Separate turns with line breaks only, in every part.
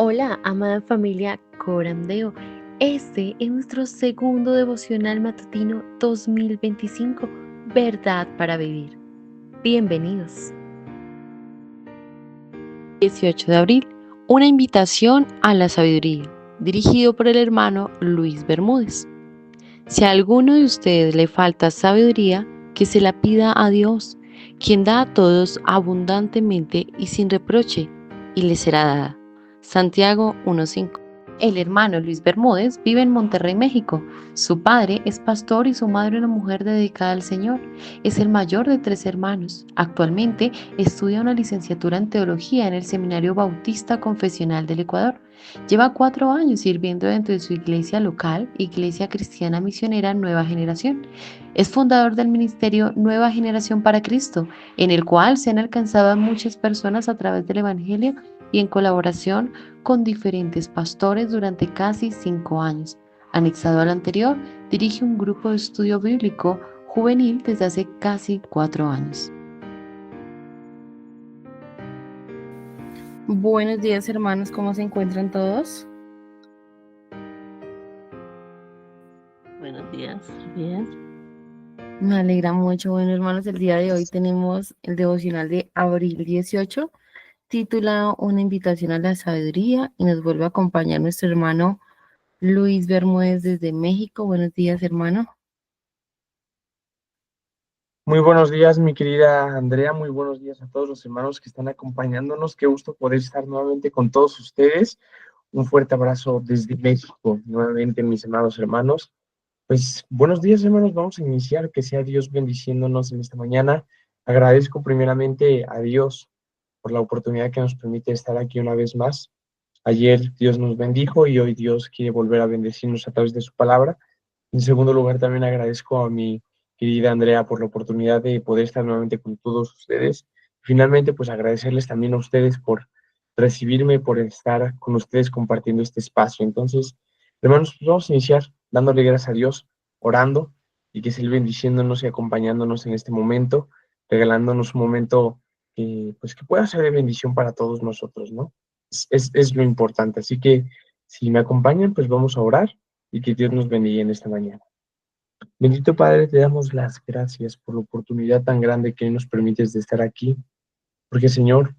Hola, amada familia Corandeo. Este es nuestro segundo devocional matutino 2025, Verdad para Vivir. Bienvenidos. 18 de abril, una invitación a la sabiduría, dirigido por el hermano Luis Bermúdez. Si a alguno de ustedes le falta sabiduría, que se la pida a Dios, quien da a todos abundantemente y sin reproche, y le será dada. Santiago 1:5. El hermano Luis Bermúdez vive en Monterrey, México. Su padre es pastor y su madre una mujer dedicada al Señor. Es el mayor de 3 hermanos. Actualmente estudia una licenciatura en teología en el Seminario Bautista Confesional del Ecuador. Lleva 4 años sirviendo dentro de su iglesia local, Iglesia Cristiana Misionera Nueva Generación. Es fundador del ministerio Nueva Generación para Cristo, en el cual se han alcanzado a muchas personas a través del Evangelio y en colaboración con diferentes pastores durante casi 5 años. Anexado al anterior, dirige un grupo de estudio bíblico juvenil desde hace casi 4 años.
Buenos días, hermanos, ¿cómo se encuentran todos?
Buenos días, bien.
Me alegra mucho. Bueno, hermanos, el día de hoy tenemos el devocional de abril 18, titulado Una invitación a la sabiduría, y nos vuelve a acompañar nuestro hermano Luis Bermúdez desde México. Buenos días, hermano.
Muy buenos días, mi querida Andrea. Muy buenos días a todos los hermanos que están acompañándonos. Qué gusto poder estar nuevamente con todos ustedes. Un fuerte abrazo desde México, nuevamente, mis amados hermanos. Pues buenos días, hermanos. Vamos a iniciar. Que sea Dios bendiciéndonos en esta mañana. Agradezco primeramente a Dios por la oportunidad que nos permite estar aquí una vez más. Ayer Dios nos bendijo y hoy Dios quiere volver a bendecirnos a través de su palabra. En segundo lugar, también agradezco a mi querida Andrea por la oportunidad de poder estar nuevamente con todos ustedes. Finalmente, pues agradecerles también a ustedes por recibirme, por estar con ustedes compartiendo este espacio. Entonces, hermanos, pues vamos a iniciar dándole gracias a Dios, orando y que siga bendiciéndonos y acompañándonos en este momento, regalándonos un momento pues que pueda ser de bendición para todos nosotros, ¿no? Es lo importante. Así que si me acompañan, pues vamos a orar y que Dios nos bendiga en esta mañana. Bendito Padre, te damos las gracias por la oportunidad tan grande que nos permites de estar aquí, porque Señor,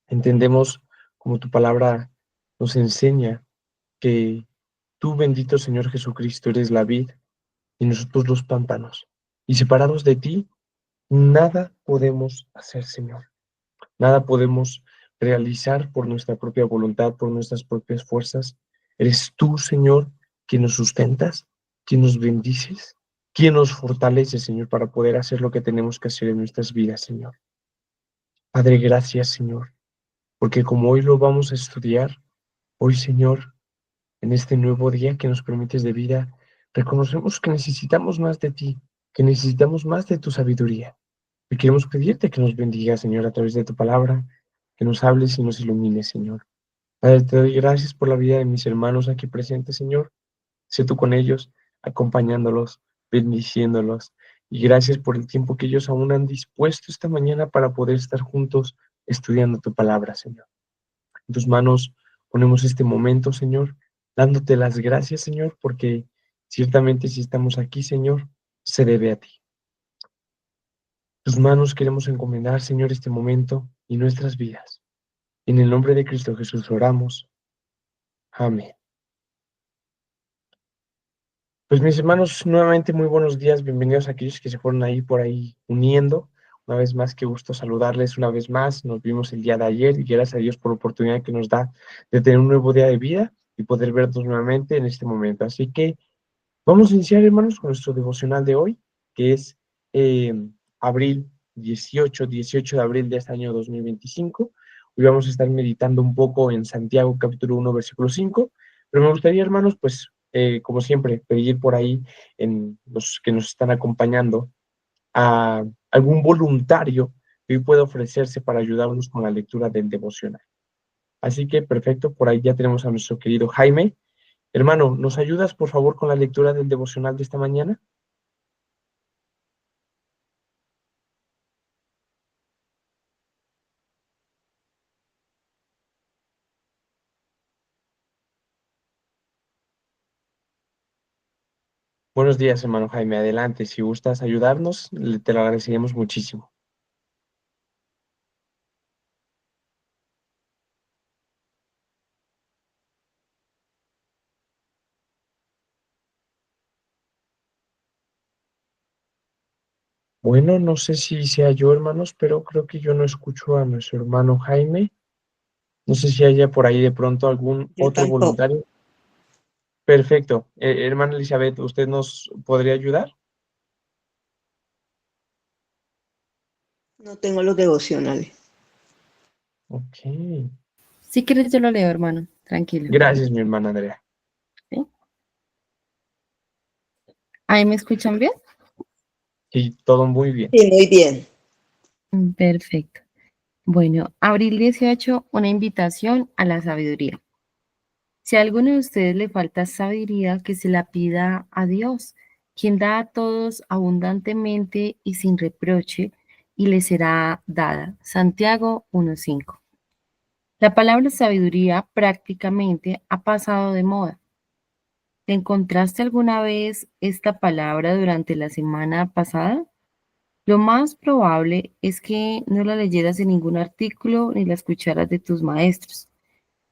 entendemos como tu palabra nos enseña que tú, bendito Señor Jesucristo, eres la vid y nosotros los pámpanos. Y separados de ti, nada podemos hacer, Señor. Nada podemos realizar por nuestra propia voluntad, por nuestras propias fuerzas. Eres tú, Señor, quien nos sustentas, quien nos bendices, quien nos fortalece, Señor, para poder hacer lo que tenemos que hacer en nuestras vidas, Señor. Padre, gracias, Señor, porque como hoy lo vamos a estudiar, hoy, Señor, en este nuevo día que nos permites de vida, reconocemos que necesitamos más de ti, que necesitamos más de tu sabiduría. Y queremos pedirte que nos bendiga, Señor, a través de tu palabra, que nos hables y nos ilumines, Señor. Padre, te doy gracias por la vida de mis hermanos aquí presentes, Señor. Sé tú con ellos, acompañándolos, bendiciéndolos. Y gracias por el tiempo que ellos aún han dispuesto esta mañana para poder estar juntos estudiando tu palabra, Señor. En tus manos ponemos este momento, Señor, dándote las gracias, Señor, porque ciertamente si estamos aquí, Señor, se debe a ti. Tus manos queremos encomendar, Señor, este momento y nuestras vidas. En el nombre de Cristo Jesús oramos. Amén. Pues mis hermanos, nuevamente muy buenos días, bienvenidos a aquellos que se fueron ahí por ahí uniendo. Una vez más, qué gusto saludarles una vez más. Nos vimos el día de ayer y gracias a Dios por la oportunidad que nos da de tener un nuevo día de vida y poder vernos nuevamente en este momento. Así que vamos a iniciar, hermanos, con nuestro devocional de hoy, que es eh, abril 18 de abril de este año 2025. Hoy vamos a estar meditando un poco en Santiago capítulo 1, versículo 5, pero me gustaría, hermanos, pues, como siempre, pedir por ahí en los que nos están acompañando a algún voluntario que hoy pueda ofrecerse para ayudarnos con la lectura del devocional. Así que, perfecto, por ahí ya tenemos a nuestro querido Jaime. Hermano, ¿nos ayudas, por favor, con la lectura del devocional de esta mañana? Buenos días, hermano Jaime. Adelante, si gustas ayudarnos, te lo agradeceríamos muchísimo. Bueno, no sé si sea yo, hermanos, pero creo que yo no escucho a nuestro hermano Jaime. No sé si haya por ahí de pronto algún
Yo
otro
tampoco,
voluntario. Perfecto. Hermana Elizabeth, ¿usted nos podría ayudar?
no tengo los devocionales.
Ok.
Si quieres, yo lo leo, hermano. Tranquilo.
Gracias, mi hermana Andrea.
¿Sí? ¿Ahí me escuchan bien?
Sí, todo muy bien.
Sí, muy bien.
Perfecto. Bueno, abril 18, una invitación a la sabiduría. Si a alguno de ustedes le falta sabiduría, que se la pida a Dios, quien da a todos abundantemente y sin reproche, y le será dada. Santiago 1:5. La palabra sabiduría prácticamente ha pasado de moda. ¿Te encontraste alguna vez esta palabra durante la semana pasada? Lo más probable es que no la leyeras en ningún artículo ni la escucharas de tus maestros.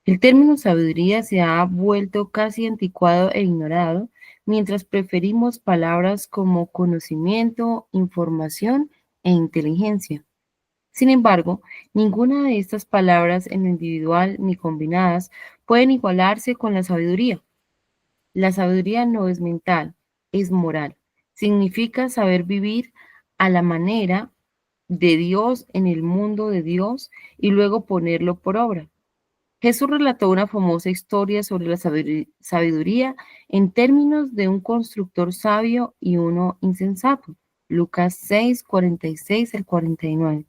El término sabiduría se ha vuelto casi anticuado e ignorado, mientras preferimos palabras como conocimiento, información e inteligencia. Sin embargo, ninguna de estas palabras en lo individual ni combinadas pueden igualarse con la sabiduría. La sabiduría no es mental, es moral. Significa saber vivir a la manera de Dios en el mundo de Dios y luego ponerlo por obra. Jesús relató una famosa historia sobre la sabiduría en términos de un constructor sabio y uno insensato. Lucas 6, 46 al 49.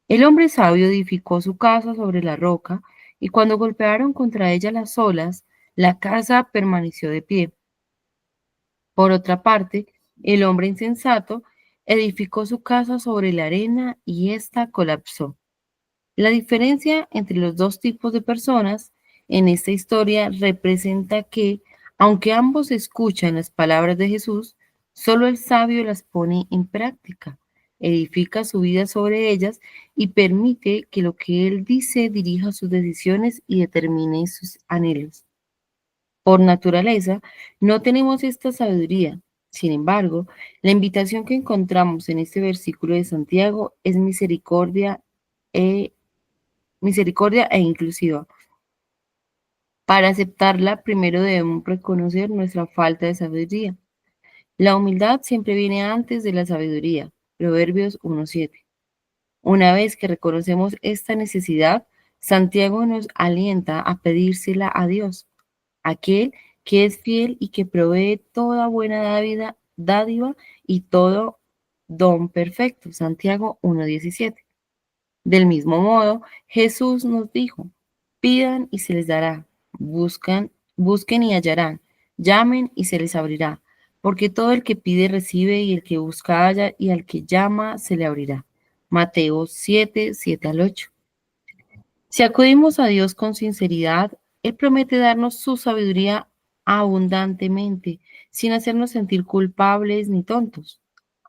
El hombre sabio edificó su casa sobre la roca y cuando golpearon contra ella las olas, la casa permaneció de pie. Por otra parte, el hombre insensato edificó su casa sobre la arena y ésta colapsó. La diferencia entre los dos tipos de personas en esta historia representa que, aunque ambos escuchan las palabras de Jesús, solo el sabio las pone en práctica, edifica su vida sobre ellas y permite que lo que él dice dirija sus decisiones y determine sus anhelos. Por naturaleza, no tenemos esta sabiduría. Sin embargo, la invitación que encontramos en este versículo de Santiago es misericordia e inclusiva. Para aceptarla, primero debemos reconocer nuestra falta de sabiduría. La humildad siempre viene antes de la sabiduría. Proverbios 1:7. Una vez que reconocemos esta necesidad, Santiago nos alienta a pedírsela a Dios, aquel que es fiel y que provee toda buena dádiva y todo don perfecto. Santiago 1:17. Del mismo modo, Jesús nos dijo, pidan y se les dará, busquen y hallarán, llamen y se les abrirá, porque todo el que pide recibe y el que busca halla y al que llama se le abrirá. Mateo 7, 7 al 8. Si acudimos a Dios con sinceridad, Él promete darnos su sabiduría abundantemente, sin hacernos sentir culpables ni tontos.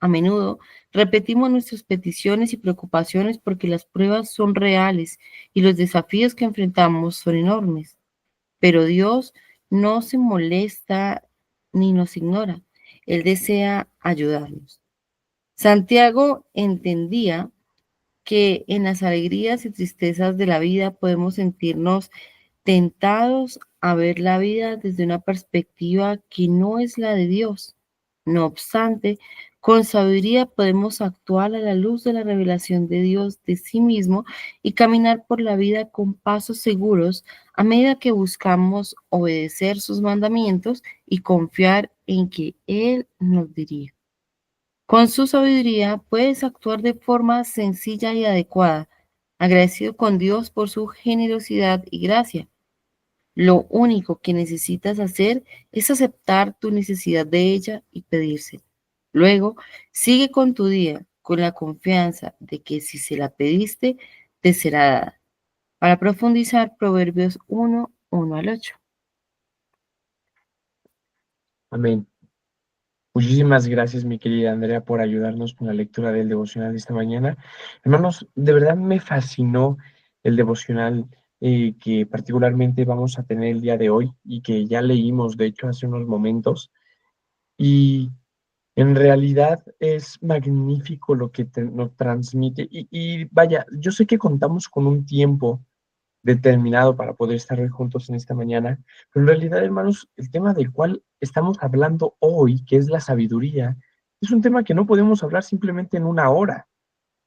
A menudo repetimos nuestras peticiones y preocupaciones porque las pruebas son reales y los desafíos que enfrentamos son enormes. Pero Dios no se molesta ni nos ignora. Él desea ayudarnos. Santiago entendía que en las alegrías y tristezas de la vida podemos sentirnos tentados a ver la vida desde una perspectiva que no es la de Dios. No obstante, con sabiduría podemos actuar a la luz de la revelación de Dios de sí mismo y caminar por la vida con pasos seguros a medida que buscamos obedecer sus mandamientos y confiar en que Él nos dirige. Con su sabiduría puedes actuar de forma sencilla y adecuada, agradecido con Dios por su generosidad y gracia. Lo único que necesitas hacer es aceptar tu necesidad de ella y pedírsela. Luego, sigue con tu día con la confianza de que si se la pediste, te será dada. Para profundizar, Proverbios 1, 1 al 8.
Amén. Muchísimas gracias, mi querida Andrea, por ayudarnos con la lectura del devocional de esta mañana. Hermanos, de verdad me fascinó el devocional que particularmente vamos a tener el día de hoy y que ya leímos, de hecho, hace unos momentos. Y en realidad es magnífico lo que nos transmite. Y vaya, yo sé que contamos con un tiempo determinado para poder estar hoy juntos en esta mañana, pero en realidad, hermanos, el tema del cual estamos hablando hoy, que es la sabiduría, es un tema que no podemos hablar simplemente en una hora.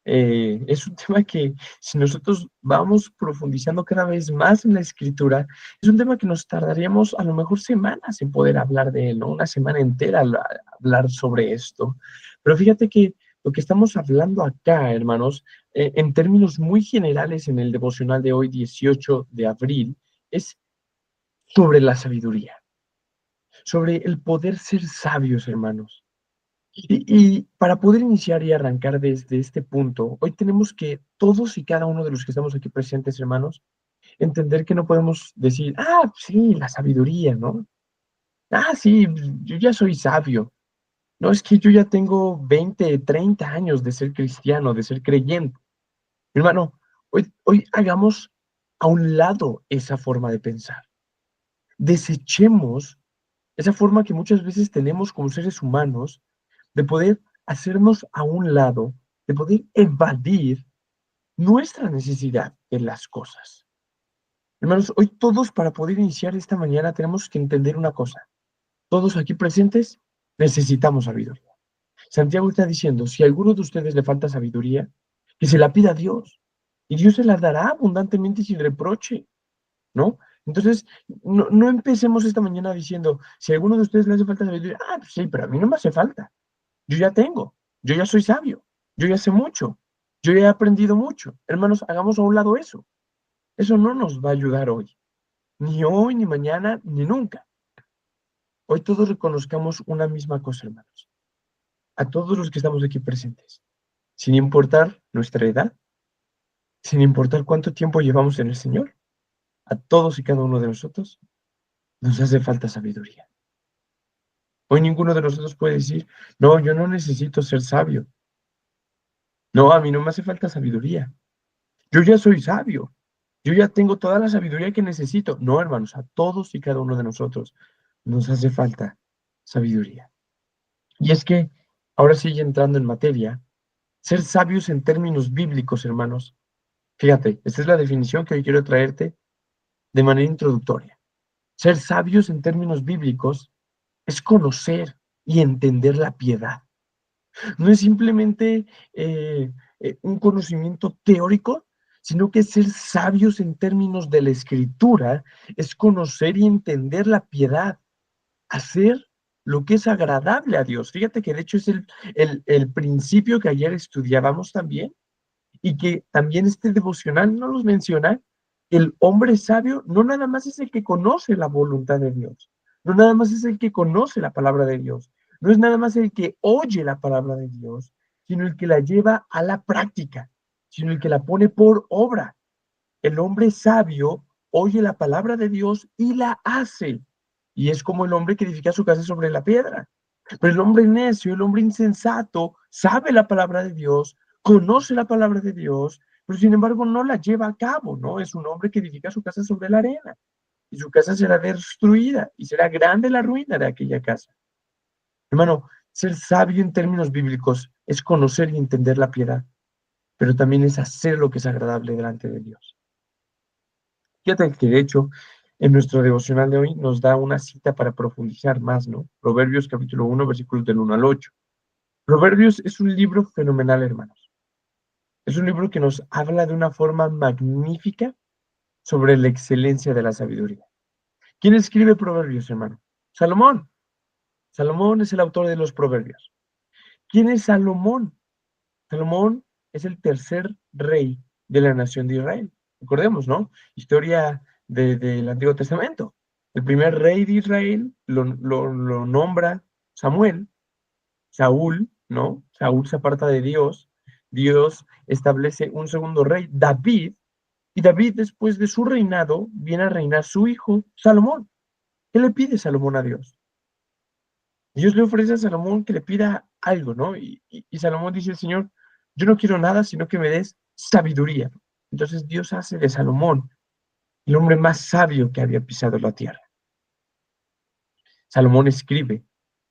Es un tema que si nosotros vamos profundizando cada vez más en la escritura, es un tema que nos tardaríamos a lo mejor semanas en poder hablar de él, ¿no? Una semana entera hablar sobre esto. Pero fíjate que lo que estamos hablando acá, hermanos, en términos muy generales en el devocional de hoy, 18 de abril, es sobre la sabiduría, sobre el poder ser sabios, hermanos. Y para poder iniciar y arrancar desde este punto, hoy tenemos que todos y cada uno de los que estamos aquí presentes, hermanos, entender que no podemos decir, sí, la sabiduría, ¿no? Sí, yo ya soy sabio. No, es que yo ya tengo 20, 30 años de ser cristiano, de ser creyente. Hermano, hoy hagamos a un lado esa forma de pensar. Desechemos esa forma que muchas veces tenemos como seres humanos de poder hacernos a un lado, de poder evadir nuestra necesidad de las cosas. Hermanos, hoy todos para poder iniciar esta mañana tenemos que entender una cosa. Todos aquí presentes necesitamos sabiduría. Santiago está diciendo, si a alguno de ustedes le falta sabiduría, que se la pida a Dios. Y Dios se la dará abundantemente y sin reproche, ¿no? Entonces, no empecemos esta mañana diciendo, si a alguno de ustedes le hace falta sabiduría, pues sí, pero a mí no me hace falta. Yo ya tengo, yo ya soy sabio, yo ya sé mucho, yo ya he aprendido mucho. Hermanos, hagamos a un lado eso. Eso no nos va a ayudar hoy, ni mañana, ni nunca. Hoy todos reconozcamos una misma cosa, hermanos. A todos los que estamos aquí presentes, sin importar nuestra edad, sin importar cuánto tiempo llevamos en el Señor, a todos y cada uno de nosotros nos hace falta sabiduría. Hoy ninguno de nosotros puede decir, no, yo no necesito ser sabio. No, a mí no me hace falta sabiduría. Yo ya soy sabio. Yo ya tengo toda la sabiduría que necesito. No, hermanos, a todos y cada uno de nosotros nos hace falta sabiduría. Y es que, ahora sigue entrando en materia, ser sabios en términos bíblicos, hermanos. Fíjate, esta es la definición que hoy quiero traerte de manera introductoria. Ser sabios en términos bíblicos es conocer y entender la piedad. No es simplemente un conocimiento teórico, sino que ser sabios en términos de la escritura es conocer y entender la piedad, hacer lo que es agradable a Dios. Fíjate que de hecho es el principio que ayer estudiábamos también y que también este devocional no los menciona. El hombre sabio no nada más es el que conoce la voluntad de Dios, no nada más es el que conoce la palabra de Dios, no es nada más el que oye la palabra de Dios, sino el que la lleva a la práctica, sino el que la pone por obra. El hombre sabio oye la palabra de Dios y la hace. Y es como el hombre que edifica su casa sobre la piedra. Pero el hombre necio, el hombre insensato, sabe la palabra de Dios, conoce la palabra de Dios, pero sin embargo no la lleva a cabo, ¿no? Es un hombre que edifica su casa sobre la arena. Y su casa será destruida y será grande la ruina de aquella casa. Hermano, ser sabio en términos bíblicos es conocer y entender la piedad, pero también es hacer lo que es agradable delante de Dios. Fíjate que de hecho, en nuestro devocional de hoy nos da una cita para profundizar más, ¿no? Proverbios capítulo 1, versículos del 1 al 8. Proverbios es un libro fenomenal, hermanos. Es un libro que nos habla de una forma magnífica sobre la excelencia de la sabiduría. ¿Quién escribe Proverbios, hermano? Salomón. Salomón es el autor de los Proverbios. ¿Quién es Salomón? Salomón es el tercer rey de la nación de Israel. Recordemos, ¿no? Historia del Antiguo Testamento. El primer rey de Israel lo nombra Samuel, Saúl, ¿no? Saúl se aparta de Dios. Dios establece un segundo rey, David, y David, después de su reinado, viene a reinar su hijo, Salomón. ¿Qué le pide Salomón a Dios? Dios le ofrece a Salomón que le pida algo, ¿no? Y Salomón dice, Señor, yo no quiero nada, sino que me des sabiduría. Entonces Dios hace de Salomón el hombre más sabio que había pisado la tierra. Salomón escribe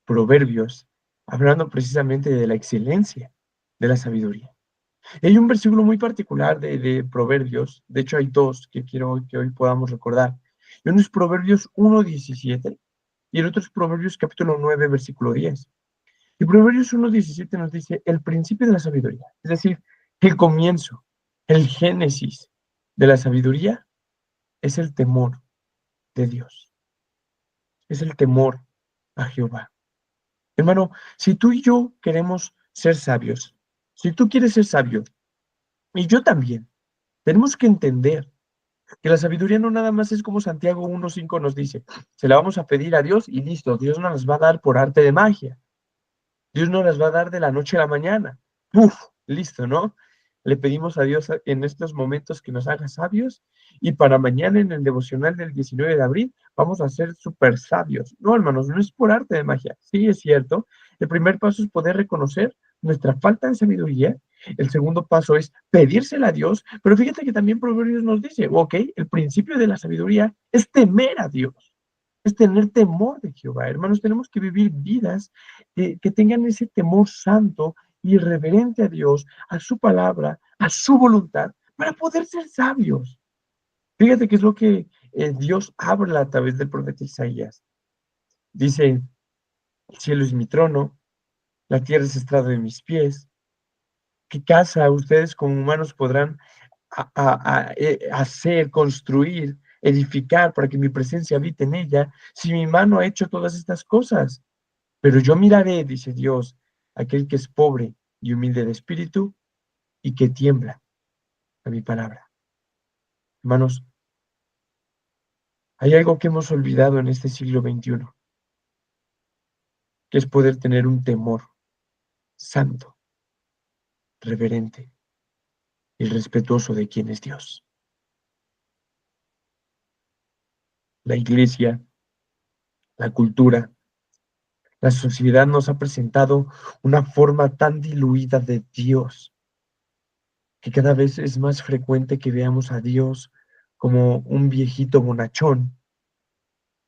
Proverbios, hablando precisamente de la excelencia de la sabiduría. Hay un versículo muy particular de Proverbios, de hecho hay dos que quiero que hoy podamos recordar. Y uno es Proverbios 1:17 y el otro es Proverbios capítulo 9, versículo 10. Y Proverbios 1:17 nos dice el principio de la sabiduría, es decir, el comienzo, el génesis de la sabiduría es el temor de Dios, es el temor a Jehová. Hermano, si tú y yo queremos ser sabios, si tú quieres ser sabio, y yo también, tenemos que entender que la sabiduría no nada más es como Santiago 1:5 nos dice, se la vamos a pedir a Dios y listo, Dios nos las va a dar por arte de magia. Dios nos las va a dar de la noche a la mañana. ¡Puf! Listo, ¿no? Le pedimos a Dios en estos momentos que nos haga sabios y para mañana en el devocional del 19 de abril vamos a ser súper sabios. No, hermanos, no es por arte de magia. Sí, es cierto. El primer paso es poder reconocer nuestra falta de sabiduría. El segundo paso es pedírsela a Dios. Pero fíjate que también Proverbios nos dice, ok, el principio de la sabiduría es temer a Dios. Es tener temor de Jehová. Hermanos, tenemos que vivir vidas que tengan ese temor santo y reverente a Dios, a su palabra, a su voluntad, para poder ser sabios. Fíjate qué es lo que Dios habla a través del profeta Isaías. Dice, el cielo es mi trono, la tierra es estrado de mis pies. ¿Qué casa ustedes como humanos podrán hacer, construir, edificar para que mi presencia habite en ella, si mi mano ha hecho todas estas cosas? Pero yo miraré, dice Dios, aquel que es pobre y humilde de espíritu y que tiembla a mi palabra. Hermanos, hay algo que hemos olvidado en este siglo XXI, que es poder tener un temor santo, reverente y respetuoso de quién es Dios. La iglesia, la cultura, la sociedad nos ha presentado una forma tan diluida de Dios que cada vez es más frecuente que veamos a Dios como un viejito bonachón,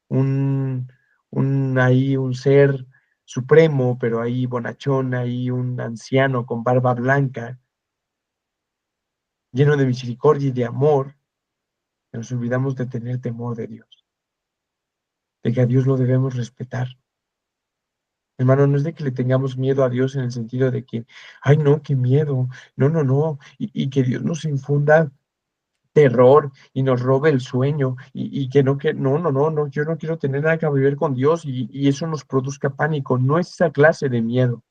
un, un ser supremo, pero ahí bonachón, ahí un anciano con barba blanca, lleno de misericordia y de amor, nos olvidamos de tener temor de Dios, de que a Dios lo debemos respetar. Hermano, no es de que le tengamos miedo a Dios en el sentido de que, ay, no, qué miedo, no, no, no, y que Dios nos infunda terror y nos robe el sueño y que no, no, no, no, yo no quiero tener nada que ver con Dios y eso nos produzca pánico. No es esa clase de miedo,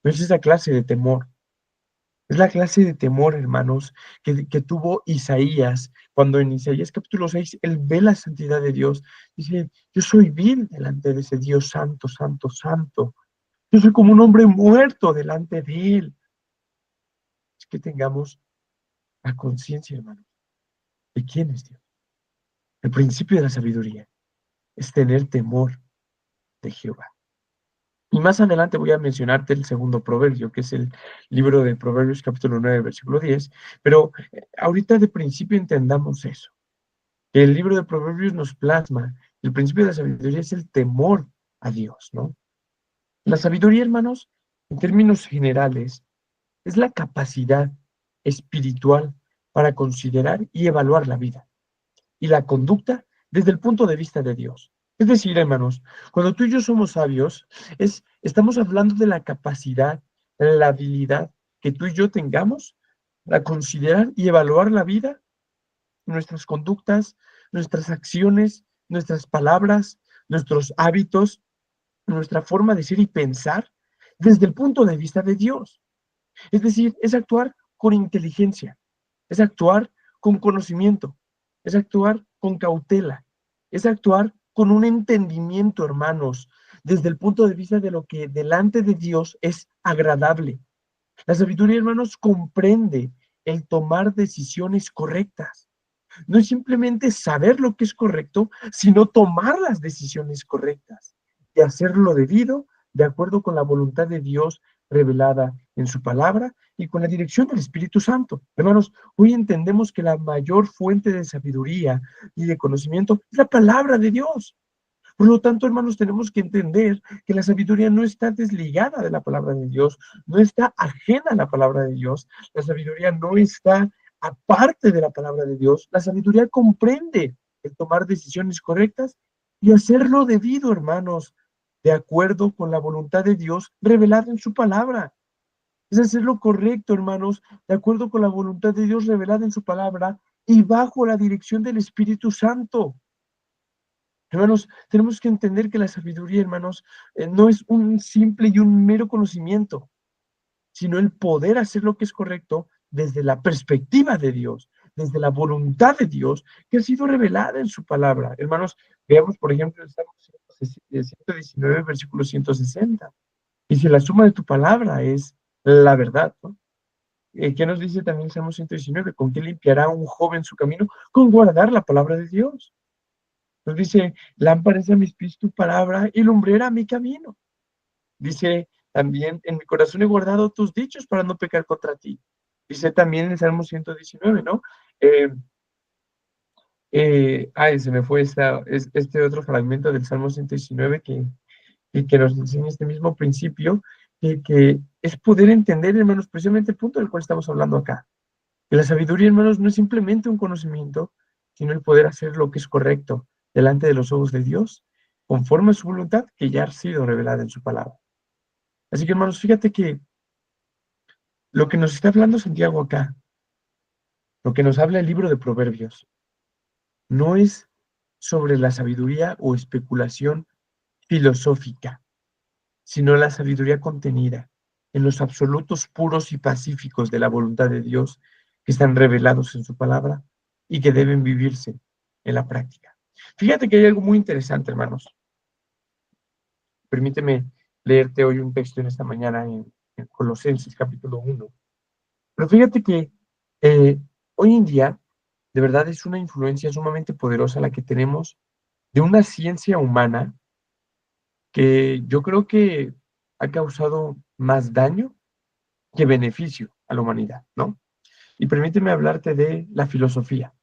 no es esa clase de temor. Es la clase de temor, hermanos, que tuvo Isaías, cuando en Isaías capítulo 6 él ve la santidad de Dios. Dice, yo soy vil delante de ese Dios santo, santo, santo. Yo soy como un hombre muerto delante de él. Es que tengamos la conciencia, hermanos, de quién es Dios. El principio de la sabiduría es tener temor de Jehová. Y más adelante voy a mencionarte el segundo proverbio, que es el libro de Proverbios capítulo 9, versículo 10. Pero ahorita de principio entendamos eso. Que el libro de Proverbios nos plasma. El principio de la sabiduría es el temor a Dios, ¿no? La sabiduría, hermanos, en términos generales, es la capacidad espiritual para considerar y evaluar la vida y la conducta desde el punto de vista de Dios. Es decir, hermanos, cuando tú y yo somos sabios, estamos hablando de la capacidad, la habilidad que tú y yo tengamos para considerar y evaluar la vida, nuestras conductas, nuestras acciones, nuestras palabras, nuestros hábitos, nuestra forma de ser y pensar desde el punto de vista de Dios. Es decir, es actuar con inteligencia, es actuar con conocimiento, es actuar con cautela, es actuar con un entendimiento, hermanos, desde el punto de vista de lo que delante de Dios es agradable. La sabiduría, hermanos, comprende el tomar decisiones correctas. No es simplemente saber lo que es correcto, sino tomar las decisiones correctas. y hacer lo debido de acuerdo con la voluntad de Dios revelada en su palabra y con la dirección del Espíritu Santo. Hermanos, hoy entendemos que la mayor fuente de sabiduría y de conocimiento es la palabra de Dios. Por lo tanto, hermanos, tenemos que entender que la sabiduría no está desligada de la palabra de Dios, no está ajena a la palabra de Dios, la sabiduría no está aparte de la palabra de Dios, la sabiduría comprende el tomar decisiones correctas y hacerlo debido, hermanos, de acuerdo con la voluntad de Dios revelada en su palabra. Es hacer lo correcto, hermanos, de acuerdo con la voluntad de Dios revelada en su palabra y bajo la dirección del Espíritu Santo. Hermanos, tenemos que entender que la sabiduría, hermanos, no es un simple y un mero conocimiento, sino el poder hacer lo que es correcto desde la perspectiva de Dios, desde la voluntad de Dios que ha sido revelada en su palabra. Hermanos, veamos, por ejemplo, el Salmo 119, versículo 160. Dice, la suma de tu palabra es la verdad, ¿no? ¿Qué nos dice también el Salmo 119? ¿Con qué limpiará un joven su camino? Con guardar la palabra de Dios. Nos dice, lámpara es a mis pies tu palabra y lumbrera a mi camino. Dice también, en mi corazón he guardado tus dichos para no pecar contra ti. Dice también en el Salmo 119, ¿no? Se me fue este otro fragmento del Salmo 119 que nos enseña este mismo principio, que es poder entender, hermanos, precisamente el punto del cual estamos hablando acá. Que la sabiduría, hermanos, no es simplemente un conocimiento, sino el poder hacer lo que es correcto delante de los ojos de Dios, conforme a su voluntad que ya ha sido revelada en su palabra. Así que, hermanos, fíjate que lo que nos está hablando Santiago acá, lo que nos habla el libro de Proverbios, no es sobre la sabiduría o especulación filosófica, sino la sabiduría contenida en los absolutos puros y pacíficos de la voluntad de Dios que están revelados en su palabra y que deben vivirse en la práctica. Fíjate que hay algo muy interesante, hermanos. Permíteme leerte hoy un texto en esta mañana en Colosenses capítulo 1. Pero fíjate que hoy en día, de verdad, es una influencia sumamente poderosa la que tenemos de una ciencia humana que yo creo que ha causado más daño que beneficio a la humanidad, ¿no? Y permíteme hablarte de la filosofía.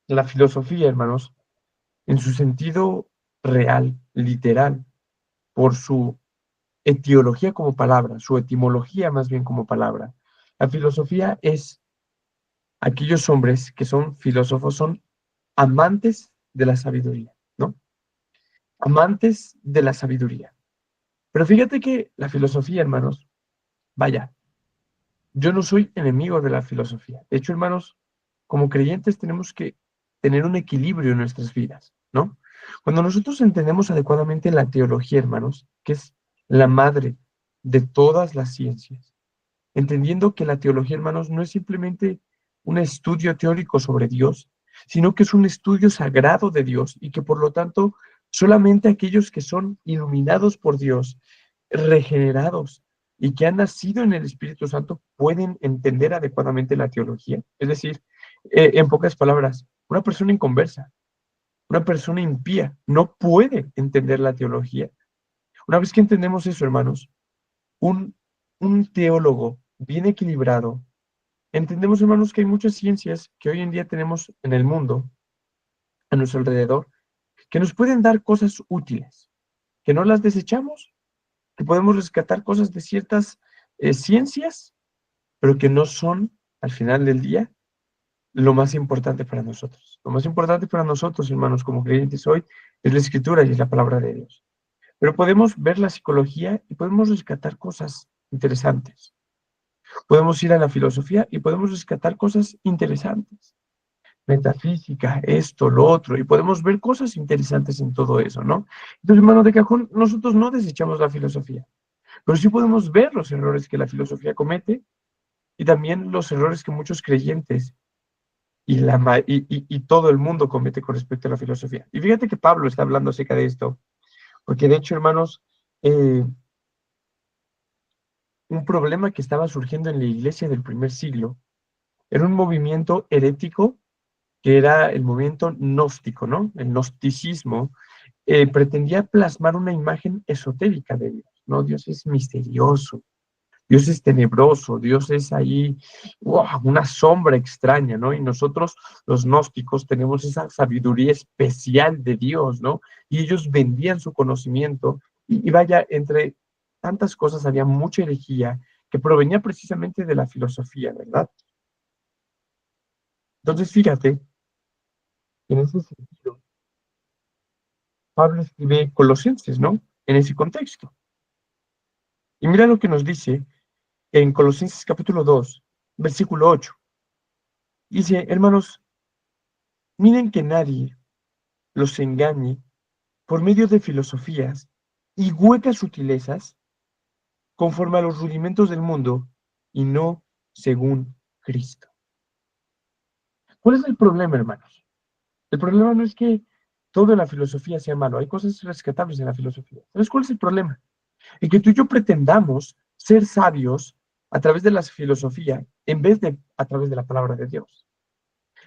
La filosofía, hermanos, en su sentido real, literal, por su etiología como palabra, su etimología más bien como palabra. La filosofía es aquellos hombres que son filósofos, son amantes de la sabiduría, ¿no? Amantes de la sabiduría. Pero fíjate que la filosofía, hermanos, vaya, yo no soy enemigo de la filosofía. De hecho, hermanos, como creyentes tenemos que tener un equilibrio en nuestras vidas, ¿no? Cuando nosotros entendemos adecuadamente la teología, hermanos, que es la madre de todas las ciencias, entendiendo que la teología, hermanos, no es simplemente un estudio teórico sobre Dios, sino que es un estudio sagrado de Dios y que por lo tanto solamente aquellos que son iluminados por Dios, regenerados y que han nacido en el Espíritu Santo pueden entender adecuadamente la teología. Es decir, en pocas palabras, una persona inconversa, una persona impía, no puede entender la teología. Una vez que entendemos eso, hermanos, un, un teólogo bien equilibrado, entendemos, hermanos, que hay muchas ciencias que hoy en día tenemos en el mundo, a nuestro alrededor, que nos pueden dar cosas útiles, que no las desechamos, que podemos rescatar cosas de ciertas ciencias, pero que no son, al final del día, lo más importante para nosotros. Lo más importante para nosotros, hermanos, como creyentes hoy, es la Escritura y es la palabra de Dios. Pero podemos ver la psicología y podemos rescatar cosas interesantes. Podemos ir a la filosofía y podemos rescatar cosas interesantes. Metafísica, esto, lo otro, y podemos ver cosas interesantes en todo eso, ¿no? Entonces, hermano de cajón, nosotros no desechamos la filosofía, pero sí podemos ver los errores que la filosofía comete y también los errores que muchos creyentes y todo el mundo comete con respecto a la filosofía. Y fíjate que Pablo está hablando acerca de esto, porque de hecho, hermanos, un problema que estaba surgiendo en la iglesia del primer siglo era un movimiento herético que era el movimiento gnóstico, ¿no? El gnosticismo, pretendía plasmar una imagen esotérica de Dios, ¿no? Dios es misterioso, Dios es tenebroso, Dios es ahí, ¡wow!, una sombra extraña, ¿no? Y nosotros, los gnósticos, tenemos esa sabiduría especial de Dios, ¿no? Y ellos vendían su conocimiento, y vaya, entre tantas cosas había mucha herejía que provenía precisamente de la filosofía, ¿verdad? Entonces, fíjate, en ese sentido, Pablo escribe Colosenses, ¿no? En ese contexto. Y mira lo que nos dice en Colosenses capítulo 2, versículo 8. Dice, hermanos, miren que nadie los engañe por medio de filosofías y huecas sutilezas conforme a los rudimentos del mundo y no según Cristo. ¿Cuál es el problema, hermanos? El problema no es que toda la filosofía sea malo, hay cosas rescatables en la filosofía. ¿Sabes cuál es el problema? En que tú y yo pretendamos ser sabios a través de la filosofía en vez de a través de la palabra de Dios.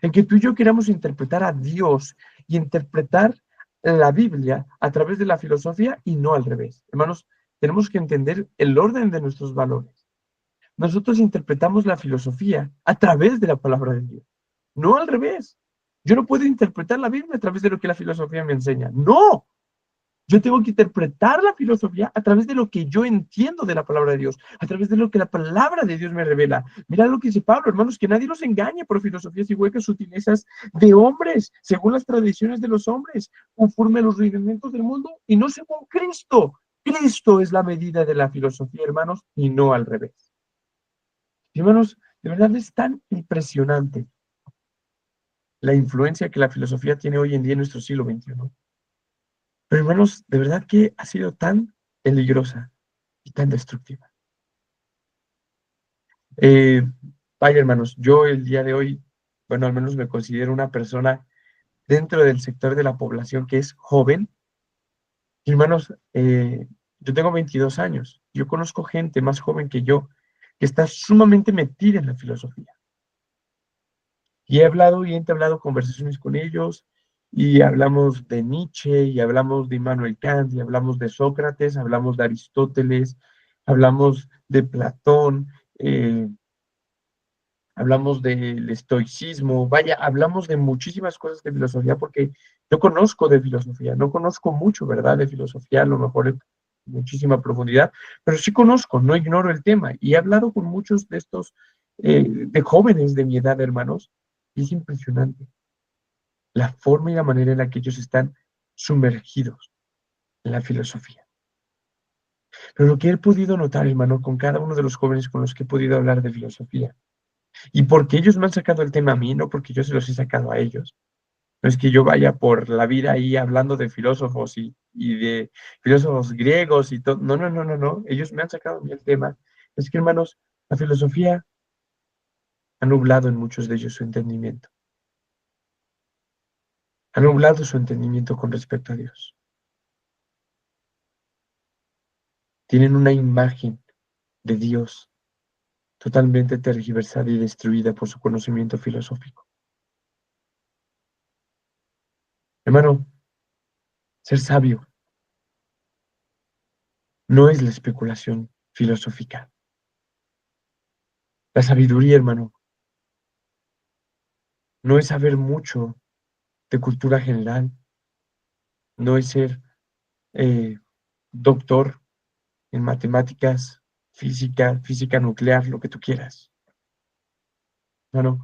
En que tú y yo queramos interpretar a Dios y interpretar la Biblia a través de la filosofía y no al revés. Hermanos, tenemos que entender el orden de nuestros valores. Nosotros interpretamos la filosofía a través de la palabra de Dios, no al revés. Yo no puedo interpretar la Biblia a través de lo que la filosofía me enseña. No, yo tengo que interpretar la filosofía a través de lo que yo entiendo de la palabra de Dios, a través de lo que la palabra de Dios me revela. Mira lo que dice Pablo, hermanos, que nadie los engañe por filosofías y huecas sutilezas de hombres, según las tradiciones de los hombres, conforme a los rudimentos del mundo y no según Cristo. Cristo es la medida de la filosofía, hermanos, y no al revés. Y, hermanos, de verdad es tan impresionante la influencia que la filosofía tiene hoy en día en nuestro siglo XXI. Pero hermanos, de verdad que ha sido tan peligrosa y tan destructiva. Eh, Vaya, hermanos, yo el día de hoy, bueno, al menos me considero una persona dentro del sector de la población que es joven. Y, hermanos, yo tengo 22 años. Yo conozco gente más joven que yo que está sumamente metida en la filosofía. Y he hablado y he entablado conversaciones con ellos y hablamos de Nietzsche y hablamos de Immanuel Kant y hablamos de Sócrates, hablamos de Aristóteles, hablamos de Platón, hablamos del estoicismo, vaya, hablamos de muchísimas cosas de filosofía porque yo conozco de filosofía, no conozco mucho, ¿verdad? De filosofía, a lo mejor en muchísima profundidad, pero sí conozco, no ignoro el tema y he hablado con muchos de estos, de jóvenes de mi edad, hermanos, y es impresionante la forma y la manera en la que ellos están sumergidos en la filosofía. Pero lo que he podido notar, hermano, con cada uno de los jóvenes con los que he podido hablar de filosofía, y porque ellos me han sacado el tema a mí, no porque yo se los he sacado a ellos. No es que yo vaya por la vida ahí hablando de filósofos y de filósofos griegos y todo. No, no, no, no, no. Ellos me han sacado a mí el tema. Es que, hermanos, la filosofía ha nublado en muchos de ellos su entendimiento. Ha nublado su entendimiento con respecto a Dios. Tienen una imagen de Dios totalmente tergiversada y destruida por su conocimiento filosófico. Hermano, ser sabio no es la especulación filosófica. La sabiduría, hermano, no es saber mucho de cultura general, no es ser eh, doctor en matemáticas, física, física nuclear, lo que tú quieras. Hermano,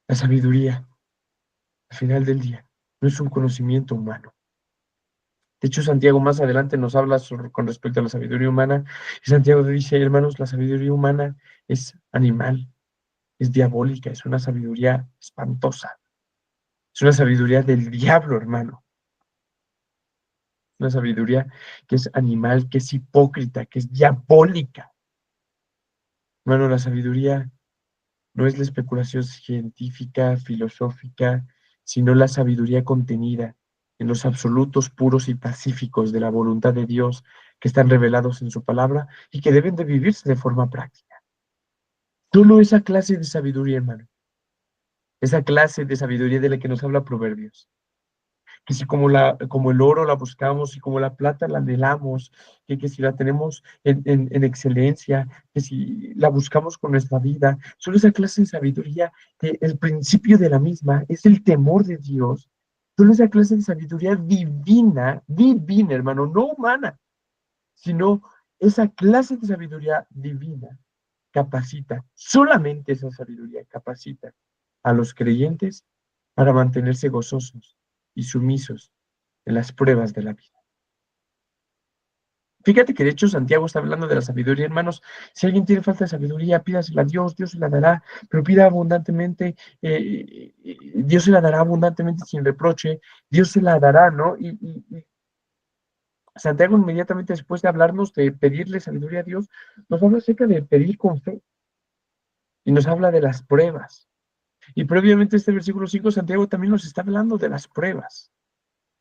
la sabiduría, al final del día, no es un conocimiento humano. De hecho, Santiago más adelante nos habla con respecto a la sabiduría humana, y Santiago dice, hermanos, la sabiduría humana es animal, es diabólica, es una sabiduría espantosa, es una sabiduría del diablo, hermano, una sabiduría que es animal, que es hipócrita, que es diabólica. Hermano, la sabiduría no es la especulación científica, filosófica, sino la sabiduría contenida en los absolutos puros y pacíficos de la voluntad de Dios que están revelados en su palabra y que deben de vivirse de forma práctica. Solo esa clase de sabiduría, hermano, esa clase de sabiduría de la que nos habla Proverbios, que si como el oro la buscamos y como la plata la anhelamos, que si la tenemos en excelencia, que si la buscamos con nuestra vida, solo esa clase de sabiduría, que el principio de la misma es el temor de Dios, solo esa clase de sabiduría divina, divina, hermano, no humana, sino esa clase de sabiduría divina capacita, solamente esa sabiduría capacita a los creyentes para mantenerse gozosos y sumisos en las pruebas de la vida. Fíjate que de hecho Santiago está hablando de la sabiduría, hermanos. Si alguien tiene falta de sabiduría, pídasela a Dios, Dios se la dará, pero pida abundantemente, Dios se la dará abundantemente sin reproche, Dios se la dará, ¿no? Y Santiago inmediatamente después de hablarnos de pedirle sabiduría a Dios, nos habla acerca de pedir con fe y nos habla de las pruebas. Y previamente este versículo 5, Santiago también nos está hablando de las pruebas.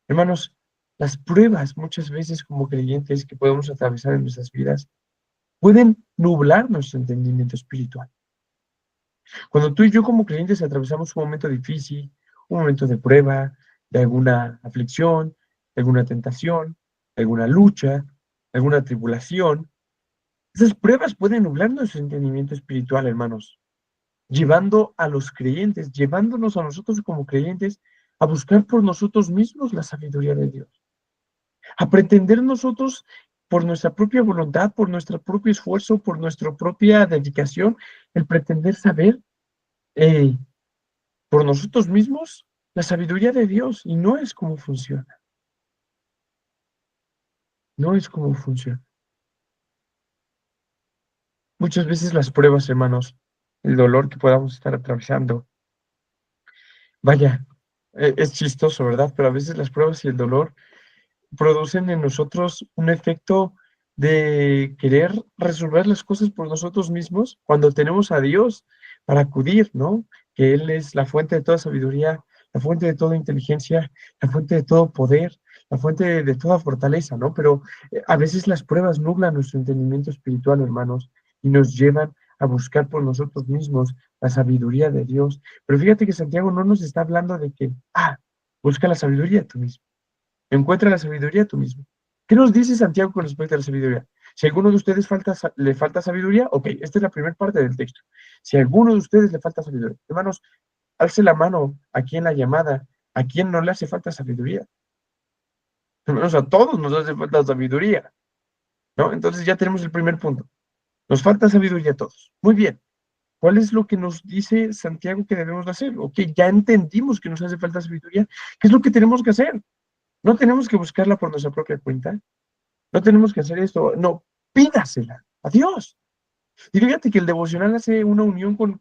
Hermanos, las pruebas muchas veces como creyentes que podemos atravesar en nuestras vidas pueden nublar nuestro entendimiento espiritual. Cuando tú y yo como creyentes atravesamos un momento difícil, un momento de prueba, de alguna aflicción, de alguna tentación, de alguna lucha, de alguna tribulación, esas pruebas pueden nublar nuestro entendimiento espiritual, hermanos, llevando a los creyentes, llevándonos a nosotros como creyentes a buscar por nosotros mismos la sabiduría de Dios, a pretender nosotros por nuestra propia voluntad, por nuestro propio esfuerzo, por nuestra propia dedicación, el pretender saber eh, por nosotros mismos la sabiduría de Dios. Y no es como funciona, no es como funciona. Muchas veces las pruebas, hermanos, el dolor que podamos estar atravesando, vaya, es chistoso, ¿verdad? Pero a veces las pruebas y el dolor producen en nosotros un efecto de querer resolver las cosas por nosotros mismos cuando tenemos a Dios para acudir, ¿no? Que Él es la fuente de toda sabiduría, la fuente de toda inteligencia, la fuente de todo poder, la fuente de toda fortaleza, ¿no? Pero a veces las pruebas nublan nuestro entendimiento espiritual, hermanos, y nos llevan a buscar por nosotros mismos la sabiduría de Dios. Pero fíjate que Santiago no nos está hablando de que, busca la sabiduría tú mismo. Encuentra la sabiduría tú mismo. ¿Qué nos dice Santiago con respecto a la sabiduría? Si a alguno de ustedes le falta sabiduría, ok, esta es la primera parte del texto. Si a alguno de ustedes le falta sabiduría, hermanos, alce la mano aquí en la llamada. ¿A quién no le hace falta sabiduría? Hermanos, a todos nos hace falta sabiduría, ¿no? Entonces ya tenemos el primer punto. Nos falta sabiduría a todos. Muy bien. ¿Cuál es lo que nos dice Santiago que debemos de hacer? Ok, ya entendimos que nos hace falta sabiduría. ¿Qué es lo que tenemos que hacer? No tenemos que buscarla por nuestra propia cuenta. No tenemos que hacer esto, no, pídasela a Dios. Y fíjate que el devocional hace una unión con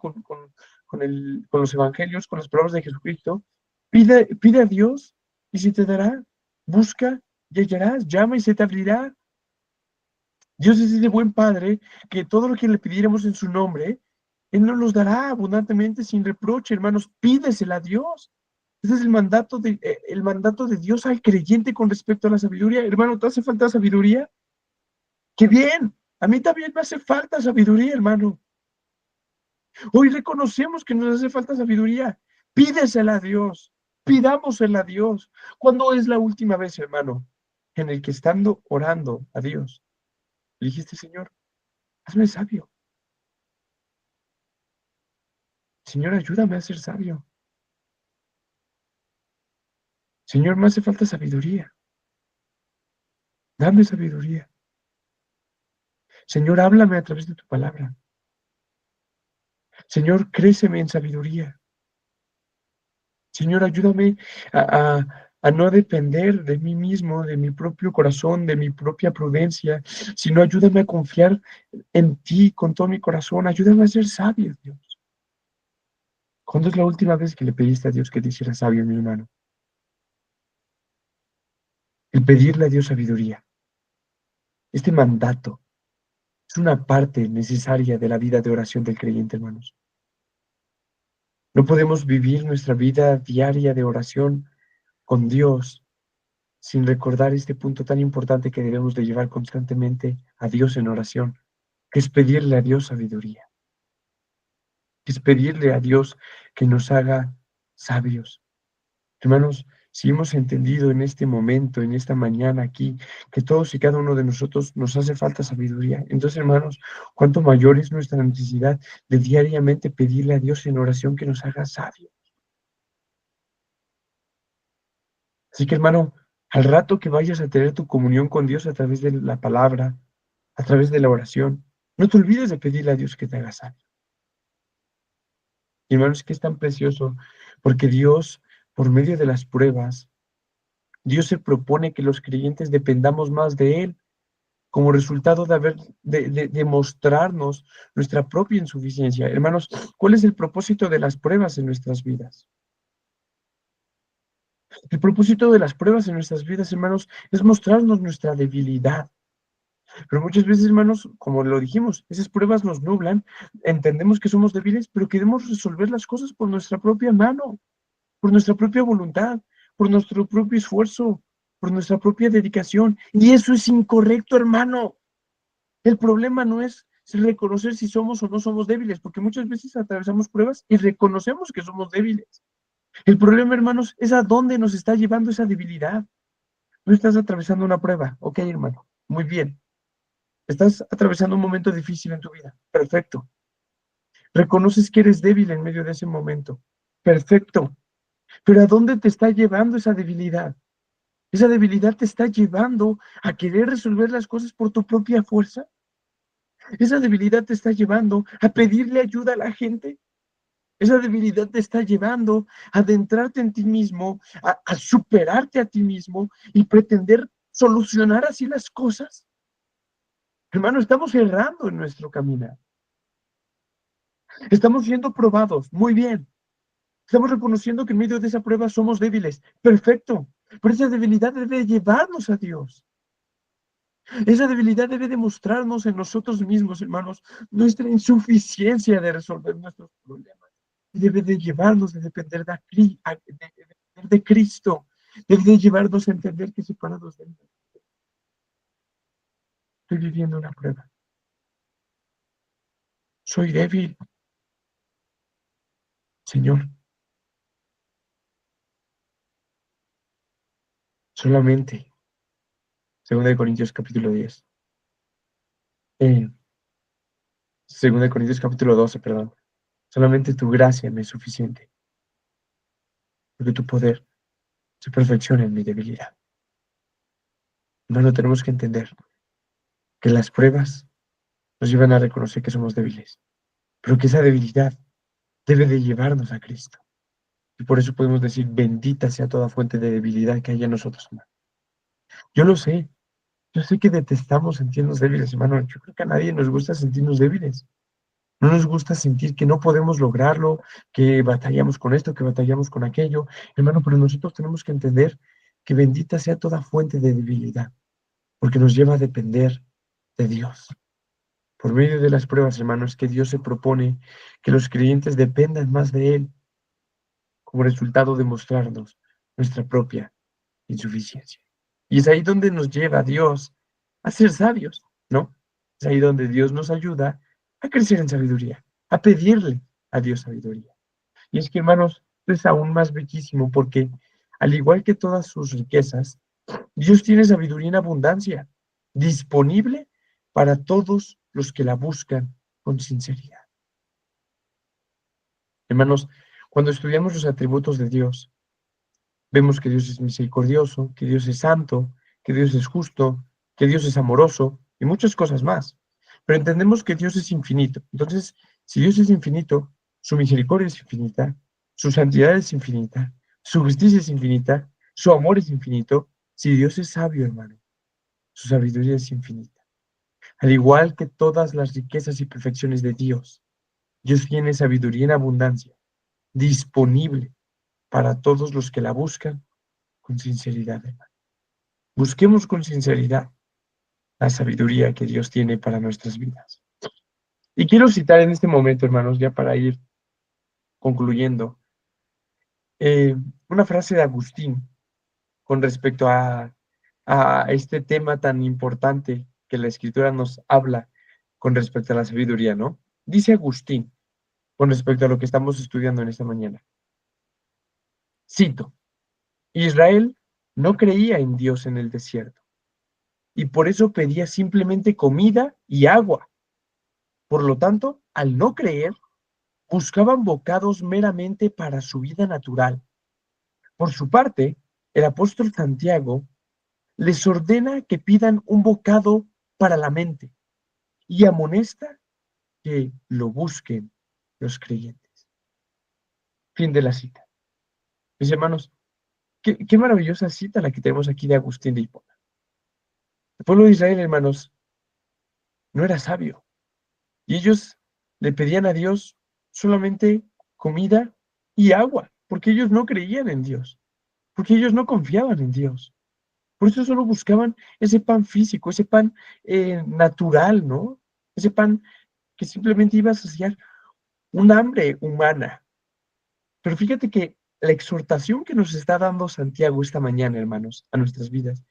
los evangelios, con las palabras de Jesucristo. Pide a Dios y se te dará. Busca y hallarás. Llama y se te abrirá. Dios es ese buen Padre que todo lo que le pidiéramos en su nombre, Él nos los dará abundantemente sin reproche, hermanos. Pídesela a Dios. Ese es el mandato de Dios al creyente con respecto a la sabiduría. Hermano, ¿te hace falta sabiduría? ¡Qué bien! A mí también me hace falta sabiduría, hermano. Hoy reconocemos que nos hace falta sabiduría. Pídesela a Dios. Pidámosela a Dios. ¿Cuándo es la última vez, hermano, en el que estando orando a Dios, le dijiste, Señor, hazme sabio? Señor, ayúdame a ser sabio. Señor, me hace falta sabiduría. Dame sabiduría. Señor, háblame a través de tu palabra. Señor, créceme en sabiduría. Señor, ayúdame a no depender de mí mismo, de mi propio corazón, de mi propia prudencia, sino ayúdame a confiar en ti con todo mi corazón. Ayúdame a ser sabio, Dios. ¿Cuándo es la última vez que le pediste a Dios que te hiciera sabio, mi hermano? El pedirle a Dios sabiduría. Este mandato es una parte necesaria de la vida de oración del creyente, hermanos. No podemos vivir nuestra vida diaria de oración con Dios sin recordar este punto tan importante que debemos de llevar constantemente a Dios en oración, que es pedirle a Dios sabiduría, que es pedirle a Dios que nos haga sabios. Hermanos, Si hemos entendido en este momento, en esta mañana aquí, que todos y cada uno de nosotros nos hace falta sabiduría, entonces, hermanos, cuánto mayor es nuestra necesidad de diariamente pedirle a Dios en oración que nos haga sabios. Así que, hermano, al rato que vayas a tener tu comunión con Dios a través de la palabra, a través de la oración, no te olvides de pedirle a Dios que te haga sabio. Y, hermanos, es que es tan precioso, porque Dios, por medio de las pruebas, Dios se propone que los creyentes dependamos más de Él, como resultado de de mostrarnos nuestra propia insuficiencia. Hermanos, ¿cuál es el propósito de las pruebas en nuestras vidas? El propósito de las pruebas en nuestras vidas, hermanos, es mostrarnos nuestra debilidad. Pero muchas veces, hermanos, como lo dijimos, esas pruebas nos nublan, entendemos que somos débiles, pero queremos resolver las cosas por nuestra propia mano, por nuestra propia voluntad, por nuestro propio esfuerzo, por nuestra propia dedicación. Y eso es incorrecto, hermano. El problema no es reconocer si somos o no somos débiles, porque muchas veces atravesamos pruebas y reconocemos que somos débiles. El problema, hermanos, es a dónde nos está llevando esa debilidad. No estás atravesando una prueba, ok, hermano, muy bien. Estás atravesando un momento difícil en tu vida, perfecto. Reconoces que eres débil en medio de ese momento, perfecto. Pero ¿a dónde te está llevando esa debilidad? Esa debilidad te está llevando a querer resolver las cosas por tu propia fuerza. Esa debilidad te está llevando a pedirle ayuda a la gente. Esa debilidad te está llevando a adentrarte en ti mismo, a superarte a ti mismo y pretender solucionar así las cosas. Hermano, estamos errando en nuestro caminar. Estamos siendo probados. Muy bien. Estamos reconociendo que en medio de esa prueba somos débiles. Perfecto. Pero esa debilidad debe llevarnos a Dios. Esa debilidad debe demostrarnos en nosotros mismos, hermanos, nuestra insuficiencia de resolver nuestros problemas. Debe de llevarnos a depender de Cristo. Debe de llevarnos a entender que separados de Él estoy viviendo una prueba. Soy débil, Señor. Solamente, 2 Corintios capítulo 10. 2 Corintios capítulo 12, perdón. Solamente tu gracia me es suficiente, porque tu poder se perfecciona en mi debilidad. Hermano, tenemos que entender que las pruebas nos llevan a reconocer que somos débiles, pero que esa debilidad debe de llevarnos a Cristo. Y por eso podemos decir, bendita sea toda fuente de debilidad que haya en nosotros, hermano. Yo lo sé, yo sé que detestamos sentirnos débiles, hermano. Yo creo que a nadie nos gusta sentirnos débiles. No nos gusta sentir que no podemos lograrlo, que batallamos con esto, que batallamos con aquello. Hermano, pero nosotros tenemos que entender que bendita sea toda fuente de debilidad, porque nos lleva a depender de Dios. Por medio de las pruebas, hermanos, que Dios se propone que los creyentes dependan más de Él, como resultado de mostrarnos nuestra propia insuficiencia. Y es ahí donde nos lleva Dios a ser sabios, ¿no? Es ahí donde Dios nos ayuda a crecer en sabiduría, a pedirle a Dios sabiduría. Y es que, hermanos, es aún más riquísimo porque, al igual que todas sus riquezas, Dios tiene sabiduría en abundancia, disponible para todos los que la buscan con sinceridad. Hermanos, cuando estudiamos los atributos de Dios, vemos que Dios es misericordioso, que Dios es santo, que Dios es justo, que Dios es amoroso y muchas cosas más. Pero entendemos que Dios es infinito. Entonces, si Dios es infinito, su misericordia es infinita, su santidad es infinita, su justicia es infinita, su amor es infinito. Si Dios es sabio, hermano, su sabiduría es infinita. Al igual que todas las riquezas y perfecciones de Dios, Dios tiene sabiduría en abundancia, disponible para todos los que la buscan con sinceridad, hermano. Busquemos con sinceridad la sabiduría que Dios tiene para nuestras vidas. Y quiero citar en este momento, hermanos, ya para ir concluyendo, eh, una frase de Agustín con respecto a este tema tan importante que la Escritura nos habla con respecto a la sabiduría, ¿no? Dice Agustín con respecto a lo que estamos estudiando en esta mañana. Cito, Israel no creía en Dios en el desierto y por eso pedía simplemente comida y agua. Por lo tanto, al no creer, buscaban bocados meramente para su vida natural. Por su parte, el apóstol Santiago les ordena que pidan un bocado para la mente y amonesta que lo busquen los creyentes. Fin de la cita. Mis hermanos, qué maravillosa cita la que tenemos aquí de Agustín de Hipona. El pueblo de Israel, hermanos, no era sabio y ellos le pedían a Dios solamente comida y agua, porque ellos no creían en Dios, porque ellos no confiaban en Dios. Por eso solo buscaban ese pan físico, ese pan natural, ¿no? Ese pan que simplemente iba a saciar un hambre humana. Pero fíjate que la exhortación que nos está dando Santiago esta mañana, hermanos, a nuestras vidas,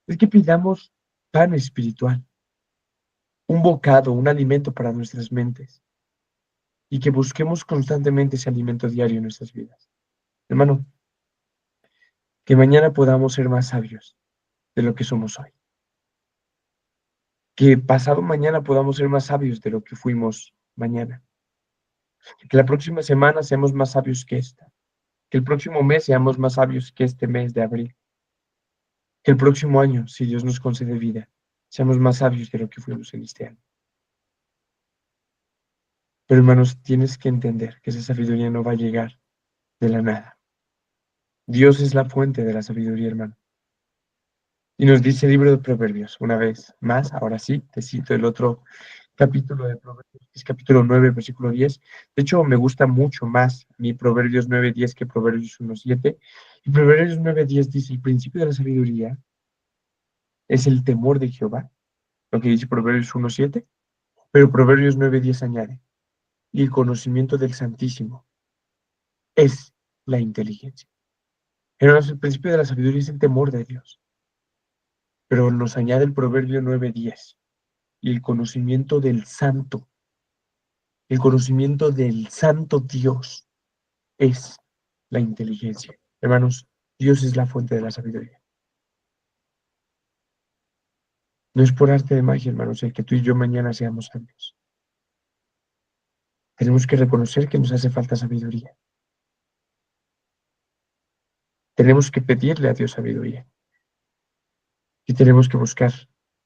es que pidamos pan espiritual, un bocado, un alimento para nuestras mentes, y que busquemos constantemente ese alimento diario en nuestras vidas. Hermano, que mañana podamos ser más sabios de lo que somos hoy. Que pasado mañana podamos ser más sabios de lo que fuimos mañana. Que la próxima semana seamos más sabios que esta. Que el próximo mes seamos más sabios que este mes de abril. Que el próximo año, si Dios nos concede vida, seamos más sabios de lo que fuimos en este año. Pero hermanos, tienes que entender que esa sabiduría no va a llegar de la nada. Dios es la fuente de la sabiduría, hermano. Y nos dice el libro de Proverbios, una vez más, ahora sí, te cito el otro capítulo de Proverbios, que es capítulo 9, versículo 10. De hecho, me gusta mucho más mi Proverbios 9:10 que Proverbios 1:7. Y Proverbios 9:10 dice, el principio de la sabiduría es el temor de Jehová, lo que dice Proverbios 1:7, pero Proverbios 9:10 añade, y el conocimiento del Santísimo es la inteligencia. Hermanos, el principio de la sabiduría es el temor de Dios, pero nos añade el Proverbio 9:10, y el conocimiento del santo Dios es la inteligencia. Hermanos, Dios es la fuente de la sabiduría. No es por arte de magia, hermanos, el que tú y yo mañana seamos sabios. Tenemos que reconocer que nos hace falta sabiduría. Tenemos que pedirle a Dios sabiduría. Y tenemos que buscar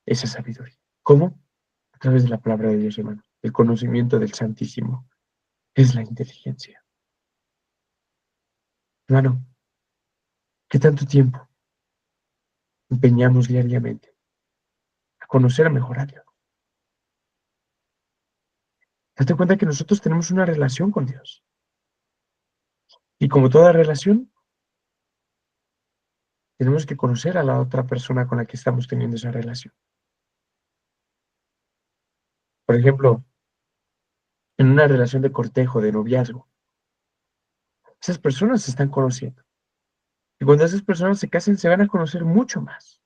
esa sabiduría. ¿Cómo? A través de la palabra de Dios, hermano. El conocimiento del Santísimo es la inteligencia. Hermano, ¿qué tanto tiempo empeñamos diariamente a conocer mejor a Dios? Date cuenta que nosotros tenemos una relación con Dios. Y como toda relación, tenemos que conocer a la otra persona con la que estamos teniendo esa relación. Por ejemplo, en una relación de cortejo, de noviazgo, esas personas se están conociendo. Y cuando esas personas se casen, se van a conocer mucho más.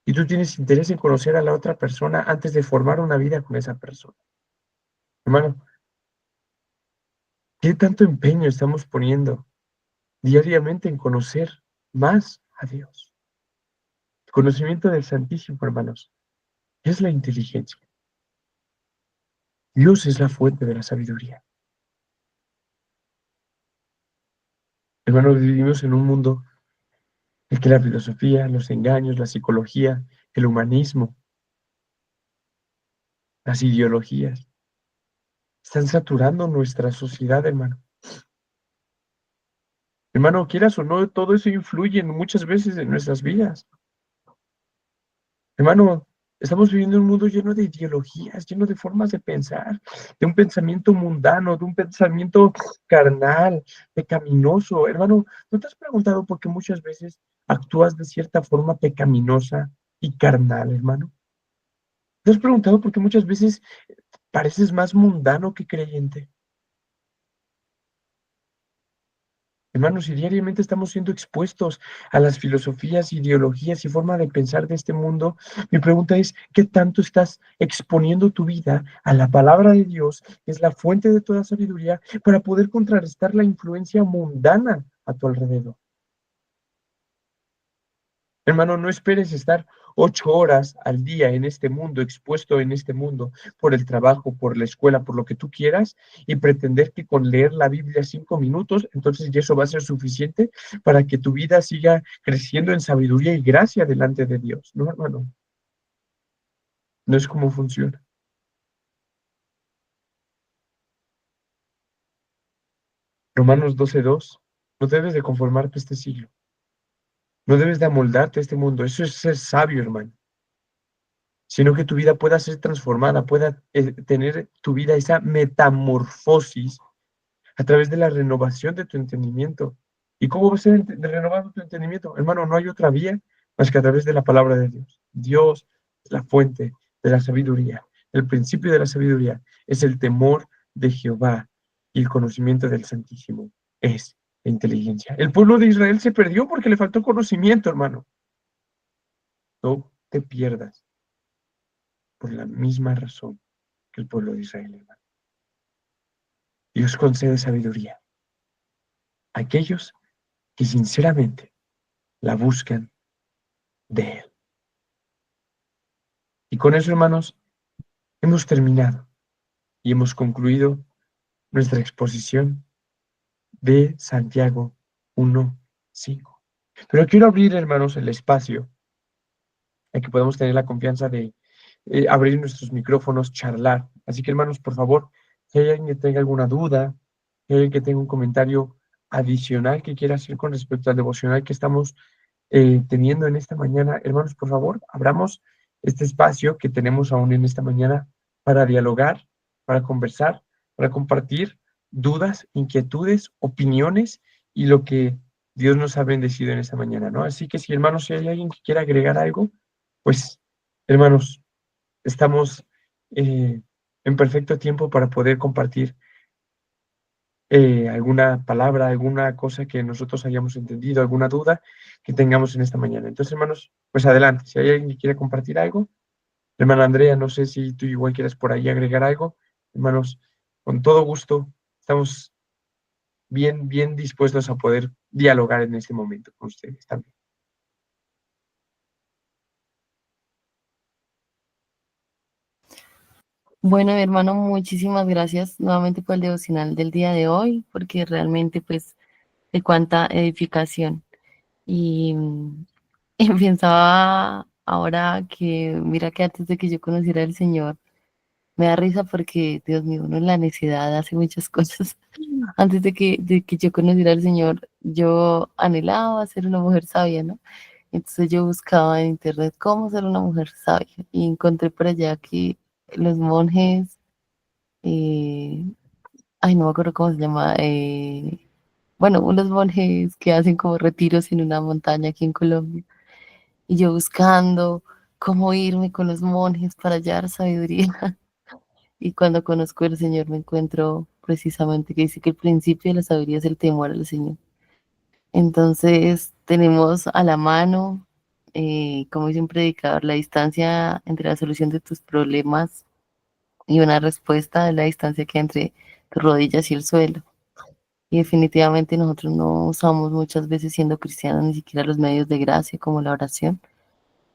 Y tú tienes interés en conocer a la otra persona antes de formar una vida con esa persona. Hermano, ¿qué tanto empeño estamos poniendo diariamente en conocer más a Dios? El conocimiento del Santísimo, hermanos, es la inteligencia. Dios es la fuente de la sabiduría. Hermanos, vivimos en un mundo en que la filosofía, los engaños, la psicología, el humanismo, las ideologías, están saturando nuestra sociedad, hermano. Hermano, quieras o no, todo eso influye muchas veces en nuestras vidas. Hermano, estamos viviendo un mundo lleno de ideologías, lleno de formas de pensar, de un pensamiento mundano, de un pensamiento carnal, pecaminoso. Hermano, ¿no te has preguntado por qué muchas veces actúas de cierta forma pecaminosa y carnal, hermano? ¿Te has preguntado por qué muchas veces pareces más mundano que creyente? Hermanos, si diariamente estamos siendo expuestos a las filosofías, ideologías y forma de pensar de este mundo, mi pregunta es, ¿qué tanto estás exponiendo tu vida a la palabra de Dios, que es la fuente de toda sabiduría, para poder contrarrestar la influencia mundana a tu alrededor? Hermano, no esperes estar 8 horas al día en este mundo, expuesto en este mundo, por el trabajo, por la escuela, por lo que tú quieras, y pretender que con leer la Biblia 5 minutos, entonces ya eso va a ser suficiente para que tu vida siga creciendo en sabiduría y gracia delante de Dios. No, hermano, no es como funciona. Romanos 12:2, no debes de conformarte a este siglo, no debes de amoldarte a este mundo. Eso es ser sabio, hermano, sino que tu vida pueda ser transformada, pueda tener tu vida esa metamorfosis a través de la renovación de tu entendimiento. ¿Y cómo va a ser renovado tu entendimiento? Hermano, no hay otra vía más que a través de la palabra de Dios. Dios es la fuente de la sabiduría. El principio de la sabiduría es el temor de Jehová y el conocimiento del Santísimo es la inteligencia. El pueblo de Israel se perdió porque le faltó conocimiento, hermano. No te pierdas por la misma razón que el pueblo de Israel, hermano. Dios concede sabiduría a aquellos que sinceramente la buscan de Él. Y con eso, hermanos, hemos terminado y hemos concluido nuestra exposición de Santiago 1:5. Pero quiero abrir, hermanos, el espacio a que podamos tener la confianza de abrir nuestros micrófonos, charlar. Así que, hermanos, por favor, si hay alguien que tenga alguna duda, si hay alguien que tenga un comentario adicional que quiera hacer con respecto al devocional que estamos teniendo en esta mañana, hermanos, por favor, abramos este espacio que tenemos aún en esta mañana para dialogar, para conversar, para compartir dudas, inquietudes, opiniones y lo que Dios nos ha bendecido en esta mañana, ¿no? Así que si, hermanos, si hay alguien que quiera agregar algo, pues, hermanos, estamos en perfecto tiempo para poder compartir alguna palabra, alguna cosa que nosotros hayamos entendido, alguna duda que tengamos en esta mañana. Entonces, hermanos, pues adelante. Si hay alguien que quiera compartir algo, hermana Andrea, no sé si tú igual quieres por ahí agregar algo. Hermanos, con todo gusto, estamos bien, bien dispuestos a poder dialogar en este momento con ustedes también.
Bueno, mi hermano, muchísimas gracias nuevamente por el devocional del día de hoy, porque realmente, pues, de cuánta edificación. Y, y pensaba ahora que, mira que antes de que yo conociera al Señor, me da risa porque, Dios mío, uno en la necesidad hace muchas cosas. Antes de que yo conociera al Señor, yo anhelaba ser una mujer sabia, ¿no? Entonces yo buscaba en internet cómo ser una mujer sabia y encontré por allá que los monjes, eh, ay, no me acuerdo cómo se llama, bueno, unos monjes que hacen como retiros en una montaña aquí en Colombia, y yo buscando cómo irme con los monjes para hallar sabiduría. Y cuando conozco al Señor me encuentro precisamente que dice que el principio de la sabiduría es el temor al Señor. Entonces tenemos a la mano, como dice un predicador, la distancia entre la solución de tus problemas y una respuesta es la distancia que hay entre tus rodillas y el suelo. Y definitivamente nosotros no usamos muchas veces siendo cristianos ni siquiera los medios de gracia como la oración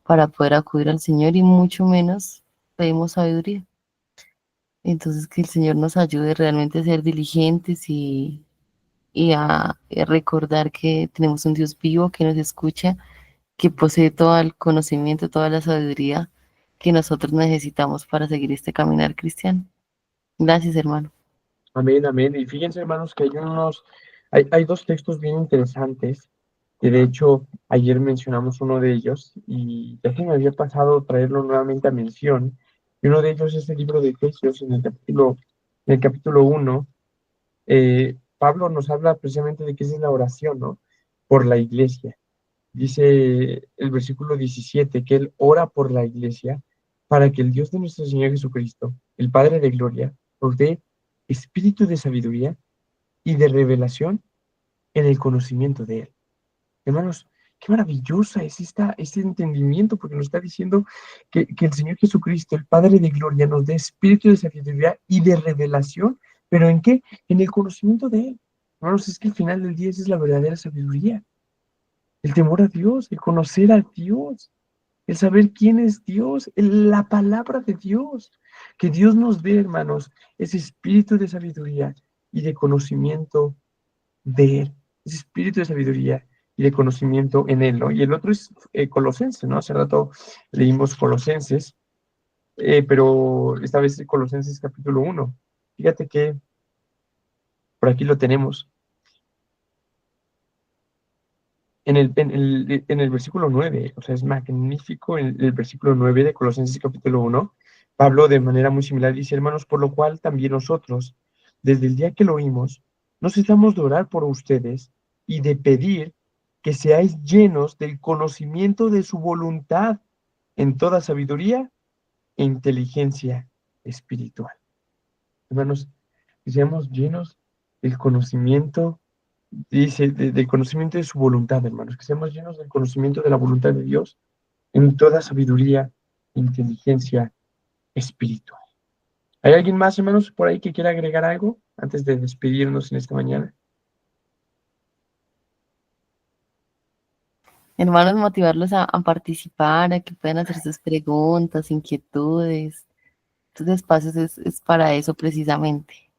para poder acudir al Señor y mucho menos pedimos sabiduría. Entonces que el Señor nos ayude realmente a ser diligentes y a recordar que tenemos un Dios vivo que nos escucha, que posee todo el conocimiento, toda la sabiduría que nosotros necesitamos para seguir este caminar cristiano. Gracias, hermano.
Amén, amén. Y fíjense, hermanos, que hay dos textos bien interesantes, que de hecho ayer mencionamos uno de ellos, y ya se me había pasado traerlo nuevamente a mención, y uno de ellos es el libro de Efesios, en el capítulo 1, Pablo nos habla precisamente de qué es la oración, ¿no? Por la iglesia. Dice el versículo 17 que él ora por la iglesia para que el Dios de nuestro Señor Jesucristo, el Padre de gloria, nos dé espíritu de sabiduría y de revelación en el conocimiento de Él. Hermanos, qué maravillosa es este entendimiento, porque nos está diciendo que el Señor Jesucristo, el Padre de gloria, nos dé espíritu de sabiduría y de revelación, pero ¿en qué? En el conocimiento de Él. Hermanos, es que al final del día esa es la verdadera sabiduría. El temor a Dios, el conocer a Dios, el saber quién es Dios, la palabra de Dios. Que Dios nos dé, hermanos, ese espíritu de sabiduría y de conocimiento de Él, ese espíritu de sabiduría y de conocimiento en Él, ¿no? Y el otro es Colosenses, ¿no? Hace rato leímos Colosenses, pero esta vez Colosenses capítulo 1. Fíjate que por aquí lo tenemos. En el versículo 9, o sea, es magnífico el versículo 9 de Colosenses capítulo 1. Pablo de manera muy similar dice, hermanos, por lo cual también nosotros, desde el día que lo oímos, no cesamos de orar por ustedes y de pedir que seáis llenos del conocimiento de su voluntad en toda sabiduría e inteligencia espiritual. Hermanos, que seamos llenos del conocimiento, dice, del conocimiento de su voluntad, hermanos, que seamos llenos del conocimiento de la voluntad de Dios en toda sabiduría e inteligencia espiritual. ¿Hay alguien más, hermanos, por ahí que quiera agregar algo antes de despedirnos en esta mañana?
Hermanos, motivarlos a participar, a que puedan hacer sus preguntas, inquietudes. Estos espacios es para eso precisamente.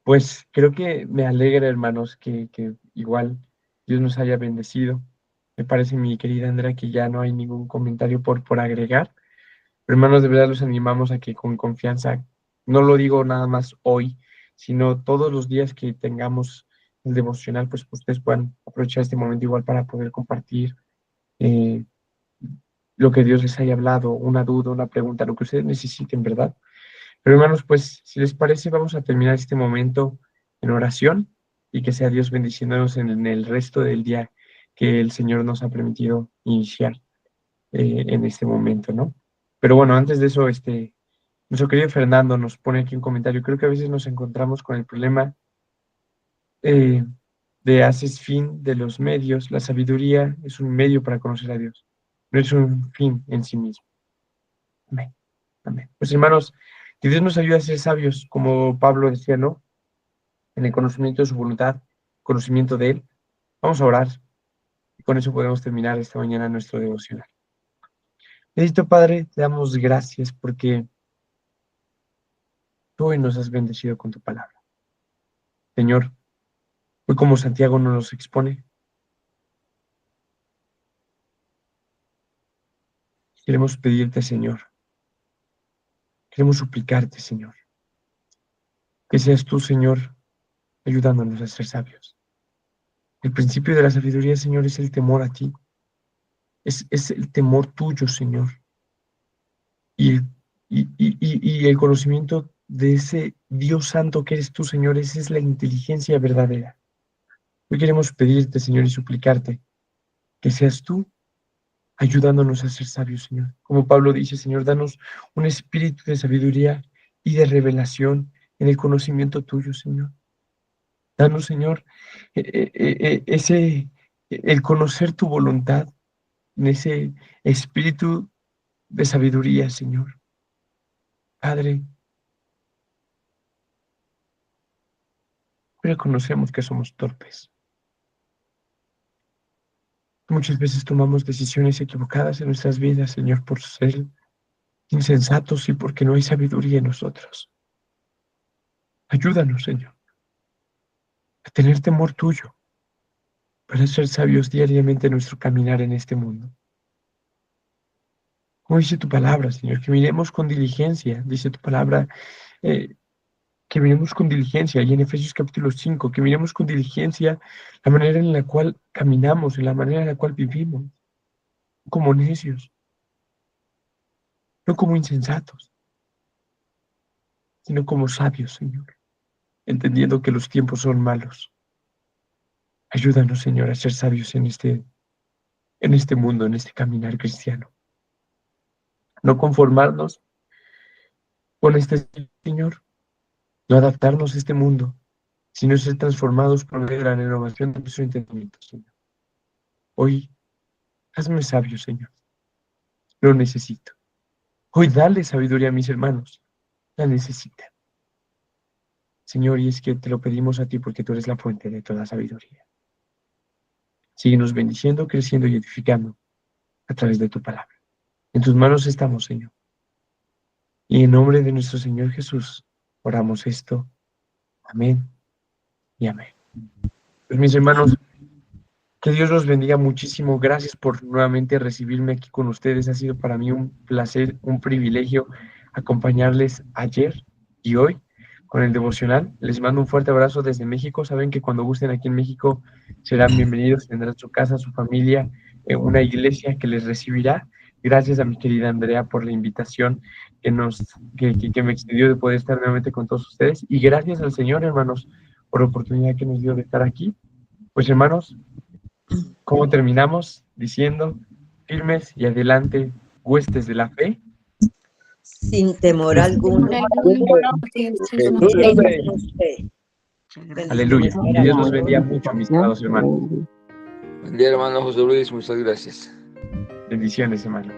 Pues creo que me alegra, hermanos, que igual Dios nos haya bendecido. Me parece, mi querida Andrea, que ya no hay ningún comentario por agregar. Pero, hermanos, de verdad los animamos a que con confianza, no lo digo nada más hoy, sino todos los días que tengamos el devocional, pues ustedes puedan aprovechar este momento igual para poder compartir eh, lo que Dios les haya hablado, una duda, una pregunta, lo que ustedes necesiten, ¿verdad? Pero, hermanos, pues si les parece, vamos a terminar este momento en oración y que sea Dios bendiciéndonos en el resto del día que el Señor nos ha permitido iniciar en este momento, ¿no? Pero bueno, antes de eso, nuestro querido Fernando nos pone aquí un comentario. Creo que a veces nos encontramos con el problema eh, de haces fin de los medios. La sabiduría es un medio para conocer a Dios, no es un fin en sí mismo. Amén. Amén. Pues, hermanos, que Dios nos ayude a ser sabios, como Pablo decía, ¿no? En el conocimiento de su voluntad, conocimiento de Él. Vamos a orar y con eso podemos terminar esta mañana nuestro devocional. Bendito Padre, te damos gracias porque tú hoy nos has bendecido con tu palabra. Señor, hoy como Santiago nos los expone, queremos pedirte, Señor, queremos suplicarte, Señor, que seas tú, Señor, ayudándonos a ser sabios. El principio de la sabiduría, Señor, es el temor a ti, es el temor tuyo, Señor, y y el conocimiento de ese Dios santo que eres tú, Señor, esa es la inteligencia verdadera. Hoy queremos pedirte, Señor, y suplicarte que seas tú ayudándonos a ser sabios, Señor. Como Pablo dice, Señor, danos un espíritu de sabiduría y de revelación en el conocimiento tuyo, Señor. Danos, Señor, el conocer tu voluntad, en ese espíritu de sabiduría, Señor. Padre, reconocemos que somos torpes. Muchas veces tomamos decisiones equivocadas en nuestras vidas, Señor, por ser insensatos y porque no hay sabiduría en nosotros. Ayúdanos, Señor, a tener temor tuyo para ser sabios diariamente en nuestro caminar en este mundo. Como dice tu palabra, Señor, que miremos con diligencia, dice tu palabra, eh, que miremos con diligencia, y en Efesios capítulo 5, que miremos con diligencia la manera en la cual caminamos, en la manera en la cual vivimos, no como necios, no como insensatos, sino como sabios, Señor, entendiendo que los tiempos son malos. Ayúdanos, Señor, a ser sabios en este mundo, en este caminar cristiano. No conformarnos con este Señor, no adaptarnos a este mundo, sino ser transformados por medio de la renovación de nuestro entendimiento, Señor. Hoy, hazme sabio, Señor. Lo necesito. Hoy, dale sabiduría a mis hermanos. La necesitan. Señor, y es que te lo pedimos a ti porque tú eres la fuente de toda sabiduría. Síguenos bendiciendo, creciendo y edificando a través de tu palabra. En tus manos estamos, Señor. Y en nombre de nuestro Señor Jesús, oramos esto. Amén y amén. Pues mis hermanos, que Dios los bendiga muchísimo. Gracias por nuevamente recibirme aquí con ustedes. Ha sido para mí un placer, un privilegio acompañarles ayer y hoy con el devocional. Les mando un fuerte abrazo desde México. Saben que cuando gusten aquí en México serán bienvenidos. Tendrán su casa, su familia, una iglesia que les recibirá. Gracias a mi querida Andrea por la invitación que me extendió de poder estar nuevamente con todos ustedes. Y gracias al Señor, hermanos, por la oportunidad que nos dio de estar aquí. Pues hermanos, ¿cómo terminamos? Diciendo, firmes y adelante, huestes de la fe.
Sin temor alguno.
Aleluya. Que Dios los bendiga mucho, mis amados hermanos.
Buen día, hermano José Luis. Muchas gracias.
Bendiciones, hermano.